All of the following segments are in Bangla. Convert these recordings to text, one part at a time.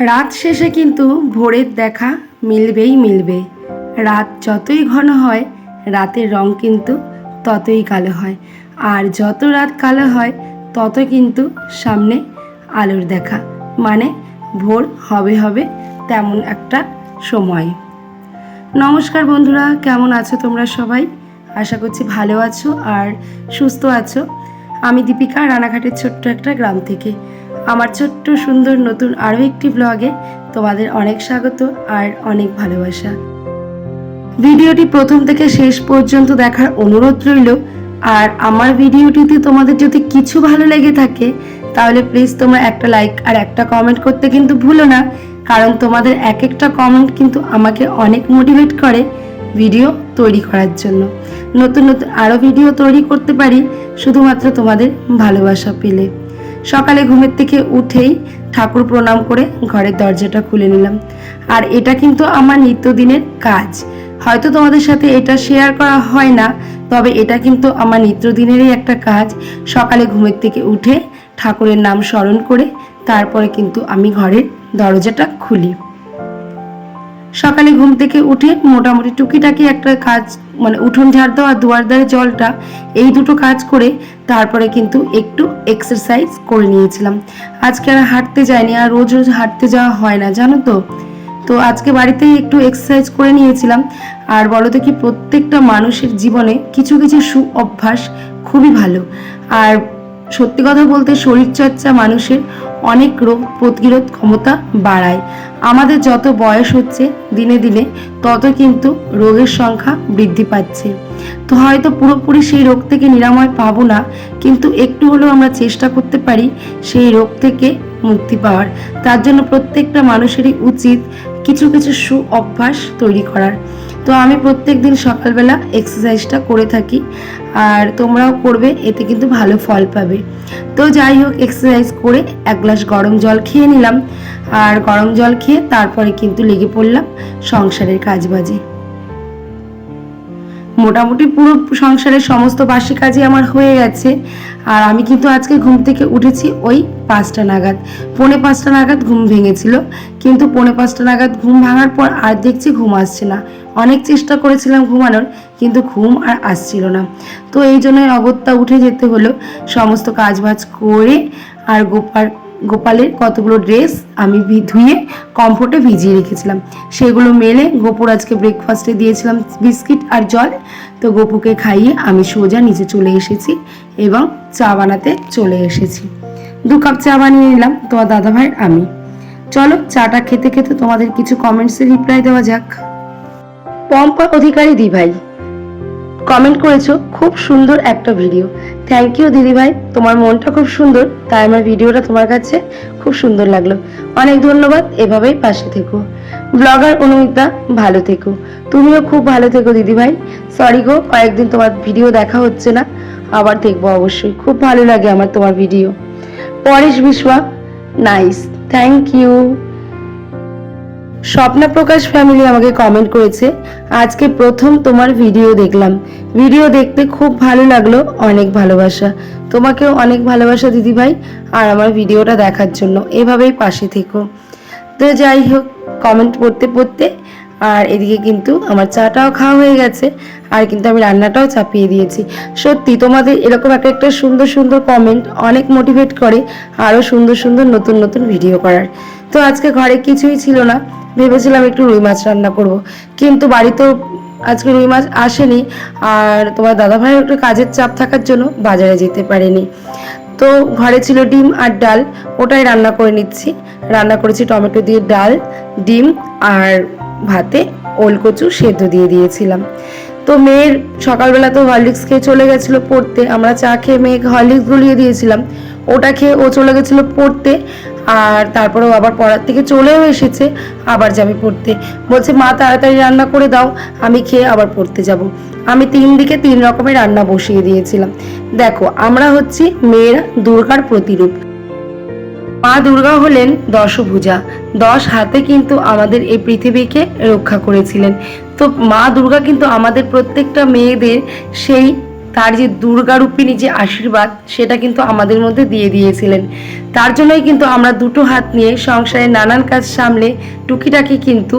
রাত শেষে কিন্তু ভোরের দেখা মিলবেই মিলবে। রাত যতই ঘন হয় রাতের রং কিন্তু ততই কালো হয়, আর যত রাত কালো হয় তত কিন্তু সামনে আলোর দেখা, মানে ভোর হবে হবে তেমন একটা সময়। নমস্কার বন্ধুরা, কেমন আছো তোমরা সবাই? আশা করছি ভালো আছো আর সুস্থ আছো। আমি দীপিকা, রানাঘাটের ছোট্ট একটা গ্রাম থেকে। আমার ছোট্ট সুন্দর নতুন আরও একটি ব্লগে তোমাদের অনেক স্বাগত আর অনেক ভালোবাসা। ভিডিওটি প্রথম থেকে শেষ পর্যন্ত দেখার অনুরোধ রইল। আর আমার ভিডিওটিতে তোমাদের যদি কিছু ভালো লেগে থাকে তাহলে প্লিজ তোমরা একটা লাইক আর একটা কমেন্ট করতে কিন্তু ভুলো না, কারণ তোমাদের এক একটা কমেন্ট কিন্তু আমাকে অনেক মোটিভেট করে ভিডিও তৈরি করার জন্য। নতুন নতুন আরও ভিডিও তৈরি করতে পারি শুধুমাত্র তোমাদের ভালোবাসা পেলে। সকালে ঘুমের থেকে উঠেই ঠাকুর প্রণাম করে ঘরের দরজাটা খুলে নিলাম, আর এটা কিন্তু আমার নিত্যদিনের কাজ। হয়তো তোমাদের সাথে এটা শেয়ার করা হয় না, তবে এটা কিন্তু আমার নিত্যদিনেরই একটা কাজ। সকালে ঘুমের থেকে উঠে ঠাকুরের নাম স্মরণ করে তারপরে কিন্তু আমি ঘরের দরজাটা খুলি। সকালে ঘুম থেকে উঠে মোটামুটি টুকিটাকি একটা কাজ, মানে উঠোন ঝাড় দেওয়া, দুয়ার ধারে জলটা, এই দুটো কাজ করে তারপরে কিন্তু একটু এক্সারসাইজ করে নিয়েছিলাম। আজকে আর হাঁটতে যাইনি, আর রোজ রোজ হাঁটতে যাওয়া হয় না জানো তো। তো আজকে বাড়িতেই একটু এক্সারসাইজ করে নিয়েছিলাম। আর বলো তো কি, প্রত্যেকটা মানুষের জীবনে কিছু কিছু সু অভ্যাস খুবই ভালো। আর সত্যি কথা বলতে শরীরচর্চা মানুষের অনেক রোগ প্রতিরোধ ক্ষমতা বাড়ায়। আমাদের যত বয়স হচ্ছে দিনে দিনে তত কিন্তু রোগের সংখ্যা বৃদ্ধি পাচ্ছে। তো হয়তো পুরোপুরি সেই রোগ থেকে নিরাময় পাবো না, কিন্তু একটু হলেও আমরা চেষ্টা করতে পারি সেই রোগ থেকে মুক্তি পাওয়ার। তার জন্য প্রত্যেকটা মানুষেরই উচিত কিছু কিছু সু অভ্যাস তৈরি করার। তো আমি প্রত্যেক দিন সকালবেলা এক্সারসাইজটা করে থাকি, আর তোমরাও করবে, এতে কিন্তু ভালো ফল পাবে। তো যাই হোক, এক্সারসাইজ করে এক গ্লাস গরম জল খেয়ে নিলাম, আর গরম জল খেয়ে তারপরে কিন্তু লেগে পড়লাম সংসারের কাজবাজে। মোটামুটি পুরো সংসারের সমস্ত বাসি কাজই আমার হয়ে গেছে। আর আমি কিন্তু আজকে ঘুম থেকে উঠেছি ওই 5টা নাগাদ, 4:45 নাগাদ ঘুম ভেঙেছিল। কিন্তু 4:45 নাগাদ ঘুম ভাঙার পর আর দেখছি ঘুম আসছে না। অনেক চেষ্টা করেছিলাম ঘুমানোর, কিন্তু ঘুম আর আসছিল না। তো এই জন্যই অগত্যা উঠে যেতে হলো। সমস্ত কাজবাজ করে আর গোপালের কতগুলো ড্রেস আমি ধুয়ে কমফোর্টে ভিজিয়ে রেখেছিলাম, সেগুলো মেলে গোপুর আজকে ব্রেকফাস্টে দিয়েছিলাম বিস্কিট আর জল। তো গোপুকে খাইয়ে আমি সোজা নিচে চলে এসেছি এবং চা বানাতে চলে এসেছি। 2 কাপ চা বানিয়ে নিলাম তোমার দাদাভাইয়ের আমি। চলো চাটা খেতে খেতে তোমাদের কিছু কমেন্টসে রিপ্লাই দেওয়া যাক। পম্পা অধিকারী দিভাই কমেন্ট করেছো, খুব সুন্দর একটা ভিডিও। থ্যাংক ইউ দিদিভাই, তোমার মনটা খুব সুন্দর, তাই আমার ভিডিওটা তোমার কাছে খুব সুন্দর লাগলো। অনেক ধন্যবাদ, এভাবেই পাশে থেকো। ব্লগার অনুমিতা, ভালো থেকো। তুমিও খুব ভালো থেকো দিদিভাই। সরি গো, কয়েকদিন তোমার ভিডিও দেখা হচ্ছে না, আবার দেখবো অবশ্যই। খুব ভালো লাগে আমার তোমার video. Paresh Biswa, nice, thank you. Swapna Prakash family আমাকে কমেন্ট করেছে, আজকে প্রথম তোমার ভিডিও দেখলাম, ভিডিও দেখতে খুব ভালো লাগলো, অনেক ভালোবাসা। তোমাকেও অনেক ভালোবাসা দিদিভাই, আর আমার ভিডিওটা দেখার জন্য এভাবেই পাশে থেকো। তো যাই হোক, কমেন্ট পড়তে পড়তে আর এদিকে কিন্তু আমার চাটাও খাওয়া হয়ে গেছে, আর কিন্তু আমি রান্নাটাও চাপিয়ে দিয়েছি। সত্যি তোমাদের এরকম একটা সুন্দর সুন্দর কমেন্ট অনেক মোটিভেট করে আরও সুন্দর সুন্দর নতুন নতুন ভিডিও করার। তো আজকে ঘরে কিছুই ছিল না, ভেবেছিলাম একটু রুই মাছ রান্না করব, কিন্তু বাড়িতেও আজকে রুই মাছ আসেনি, আর তোমার দাদাভাইয়ের একটু কাজের চাপ থাকার জন্য বাজারে যেতে পারেনি। তো ঘরে ছিল ডিম আর ডাল, ওটাই রান্না করে নিচ্ছি। রান্না করেছি টমেটো দিয়ে ডাল, ডিম আর ভাতে ওলকচু সেদ্ধ দিয়ে দিয়েছিলাম। তো মেয়ের সকালবেলা তো হরলিক্স খেয়ে চলে গেছিলো পড়তে, আমরা চা খেয়ে মেয়েকে হরলিক্স গুলিয়ে দিয়েছিলাম, ওটা খেয়ে ও চলে গেছিলো পড়তে। আর তারপরেও আবার পড়ার থেকে চলেও এসেছে, আবার যাবে পড়তে। বলছে মা তাড়াতাড়ি রান্না করে দাও, আমি খেয়ে আবার পড়তে যাব। আমি 3 দিকে 3 রকমের রান্না বসিয়ে দিয়েছিলাম। দেখো, আমরা হচ্ছি মেয়েরা দুর্গার প্রতিরূপ। মা দুর্গা হলেন দশভুজা, 10 হাতে কিন্তু আমাদের এই পৃথিবীকে রক্ষা করেছিলেন। তো মা দুর্গা কিন্তু আমাদের প্রত্যেকটা মেয়েদের সেই তার যে দুর্গারূপিণী যে আশীর্বাদ সেটা কিন্তু আমাদের মধ্যে দিয়ে দিয়েছিলেন। তার জন্যই কিন্তু আমরা দুটো হাত নিয়ে সংসারে নানান কাজ সামলে টুকিটাকি কিন্তু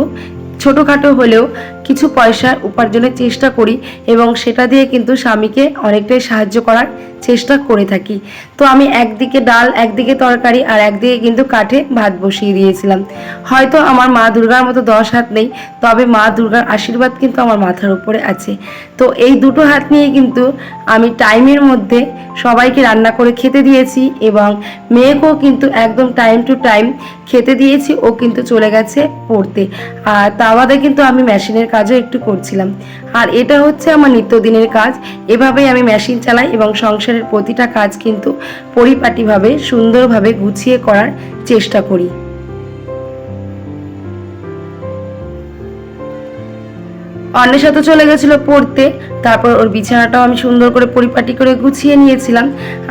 ছোটোখাটো হলেও কিছু পয়সার উপার্জনের চেষ্টা করি এবং সেটা দিয়ে কিন্তু স্বামীকে অনেকটাই সাহায্য করার চেষ্টা করে থাকি। তো আমি একদিকে ডাল, একদিকে তরকারি আর একদিকে কিন্তু কাঠে ভাত বসিয়ে দিয়েছিলাম। হয়তো আমার মা দুর্গার মতো 10 হাত নেই, তবে মা দুর্গার আশীর্বাদ কিন্তু আমার মাথার উপরে আছে। তো এই দুটো হাত নিয়ে কিন্তু আমি টাইমের মধ্যে সবাইকে রান্না করে খেতে দিয়েছি এবং মেয়েকেও কিন্তু একদম টাইম টু টাইম খেতে দিয়েছি। ও কিন্তু চলে গেছে পড়তে। আর তা বাদে কিন্তু আমি মেশিনের কাজও একটু করছিলাম। আর এটা হচ্ছে আমার নিত্যদিনের কাজ। এভাবেই আমি মেশিন চালাই এবং সংসারের প্রতিটা কাজ কিন্তু পরিপাটিভাবে সুন্দরভাবে গুছিয়ে করার চেষ্টা করি। অন্যের সাথে চলে গেছিল পড়তে, তারপর ওর বিছানাটাও আমি সুন্দর করে পরিপাটি করে গুছিয়ে নিয়েছিলাম।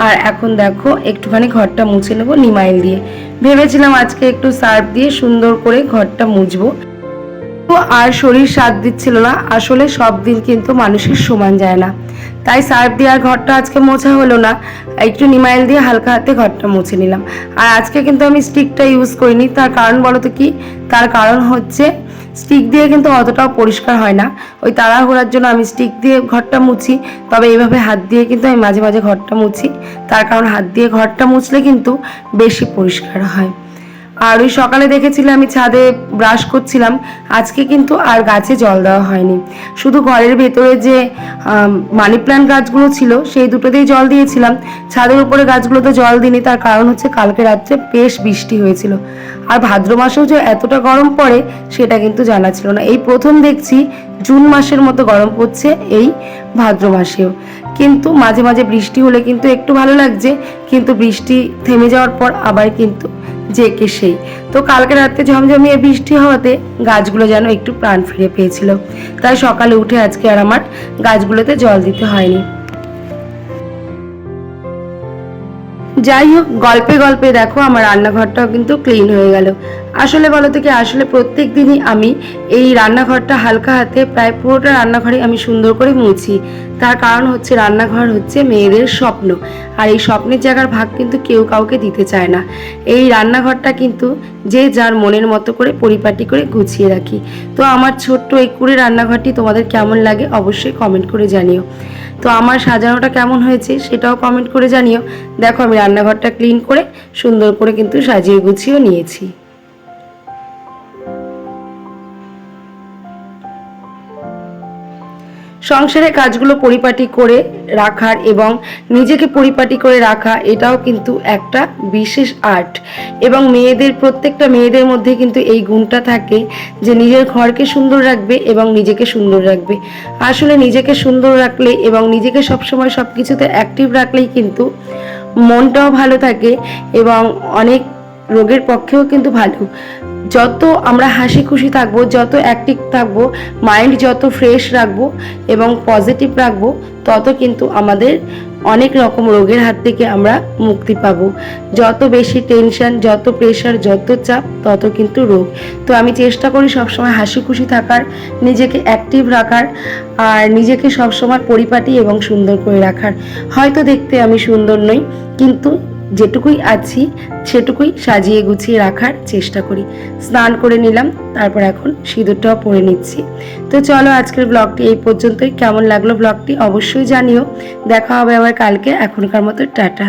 আর এখন দেখো একটুখানি ঘরটা মুছে নেবো নিমাইল দিয়ে। ভেবেছিলাম আজকে একটু সার্ফ দিয়ে সুন্দর করে ঘরটা মুছবো, আর শরীর সাথ দিচ্ছিল না। আসলে সব দিন কিন্তু মানুষের সমান যায় না, তাই সার্ফ দিয়ে আর ঘরটা আজকে মোছা হলো না। একটু নিমাইল দিয়ে হালকা হাতে ঘরটা মুছে নিলাম। আর আজকে কিন্তু আমি স্টিকটা ইউজ করিনি। তার কারণ বলো তো কি? তার কারণ হচ্ছে স্টিক দিয়ে কিন্তু অতটাও পরিষ্কার হয় না। ওই তাড়াহুড়ার জন্য আমি স্টিক দিয়ে ঘরটা মুছি, তবে এইভাবে হাত দিয়ে কিন্তু আমি মাঝে মাঝে ঘরটা মুছি। তার কারণ হাত দিয়ে ঘরটা মুছলে কিন্তু বেশি পরিষ্কার হয়। আর ওই সকালে দেখেছিলাম আমি ছাদে ব্রাশ করছিলাম, আজকে কিন্তু আর গাছে জল দেওয়া হয়নি। শুধু ঘরের ভেতরে যে মানি প্ল্যান্ট গাছগুলো ছিল সেই দুটোতেই জল দিয়েছিলাম। ছাদের উপরে গাছগুলোতে জল দিইনি, তার কারণ হচ্ছে কালকে রাত্রে বেশ বৃষ্টি হয়েছিল। আর ভাদ্র মাসেও যে এতটা গরম পড়ে সেটা কিন্তু জানা ছিল না। এই প্রথম দেখছি জুন মাসের মতো গরম পড়ছে এই ভাদ্র মাসেও। কিন্তু মাঝে মাঝে বৃষ্টি হলে কিন্তু একটু ভালো লাগছে, কিন্তু বৃষ্টি থেমে যাওয়ার পর আবার কিন্তু যে কে সেই। তো কালকে রাতে ঝমঝমিয়ে বৃষ্টি হওয়াতে গাছগুলো যেন একটু প্রাণ ফিরে পেয়েছিল। তাই সকালে উঠে আজকে আর আমার গাছগুলোতে জল দিতে হয়নি। যাই হোক, গল্পে গল্পে দেখো আমার রান্নাঘরটাও কিন্তু ক্লিন হয়ে গেল। আসলে বলো তো কি, আসলে প্রত্যেক দিনই আমি এই রান্নাঘরটা হালকা হাতে প্রায় পুরোটা রান্নাঘরে আমি সুন্দর করে মুছি। তার কারণ হচ্ছে রান্নাঘর হচ্ছে মেয়েদের স্বপ্ন, আর এই স্বপ্নের জায়গার ভাগ কিন্তু কেউ কাউকে দিতে চায় না। এই রান্নাঘরটা কিন্তু যে যার মনের মতো করে পরিপাটি করে গুছিয়ে রাখি। তো আমার ছোট্ট এই কুড়ে রান্নাঘরটি তোমাদের কেমন লাগে অবশ্যই কমেন্ট করে জানিও। তো আমার সাজানোটা কেমন হয়েছে সেটাও কমেন্ট করে জানিও। দেখো আমি রান্নাঘরটা ক্লিন করে সুন্দর করে কিন্তু সাজিয়ে গুছিয়েও নিয়েছি। সংসারের কাজগুলো পরিপাটি করে রাখার এবং নিজেকে পরিপাটি করে রাখা এটাও কিন্তু একটা বিশেষ আর্ট। এবং মেয়েদের, প্রত্যেকটা মেয়েদের মধ্যে কিন্তু এই গুণটা থাকে যে নিজের ঘরকে সুন্দর রাখবে এবং নিজেকে সুন্দর রাখবে। আসলে নিজেকে সুন্দর রাখলে এবং নিজেকে সবসময় সব কিছুতে অ্যাক্টিভ রাখলেই কিন্তু মনটাও ভালো থাকে এবং অনেক রোগের পক্ষেও কিন্তু ভালো। যত আমরা হাসি খুশি থাকবো, যত অ্যাক্টিভ থাকবো, মাইন্ড যত ফ্রেশ রাখবো এবং পজিটিভ রাখবো, তত কিন্তু আমাদের অনেক রকম রোগের হাত থেকে আমরা মুক্তি পাবো। যত বেশি টেনশন, যত প্রেশার, যত চাপ, তত কিন্তু রোগ। তো আমি চেষ্টা করি সবসময় হাসি খুশি থাকার, নিজেকে অ্যাক্টিভ রাখার আর নিজেকে সবসময় পরিপাটি এবং সুন্দর করে রাখার। হয়তো দেখতে আমি সুন্দর নই, কিন্তু যেটুকুই আছি সেটুকুই সাজিয়ে গুছিয়ে রাখার চেষ্টা করি। স্নান করে নিলাম, তারপর এখন সিঁদুরটাও পরে নিচ্ছি। তো চলো আজকের ব্লগটি এই পর্যন্তই। কেমন লাগলো ব্লগটি অবশ্যই জানিও। দেখা হবে আবার কালকে। এখনকার মতো টাটা।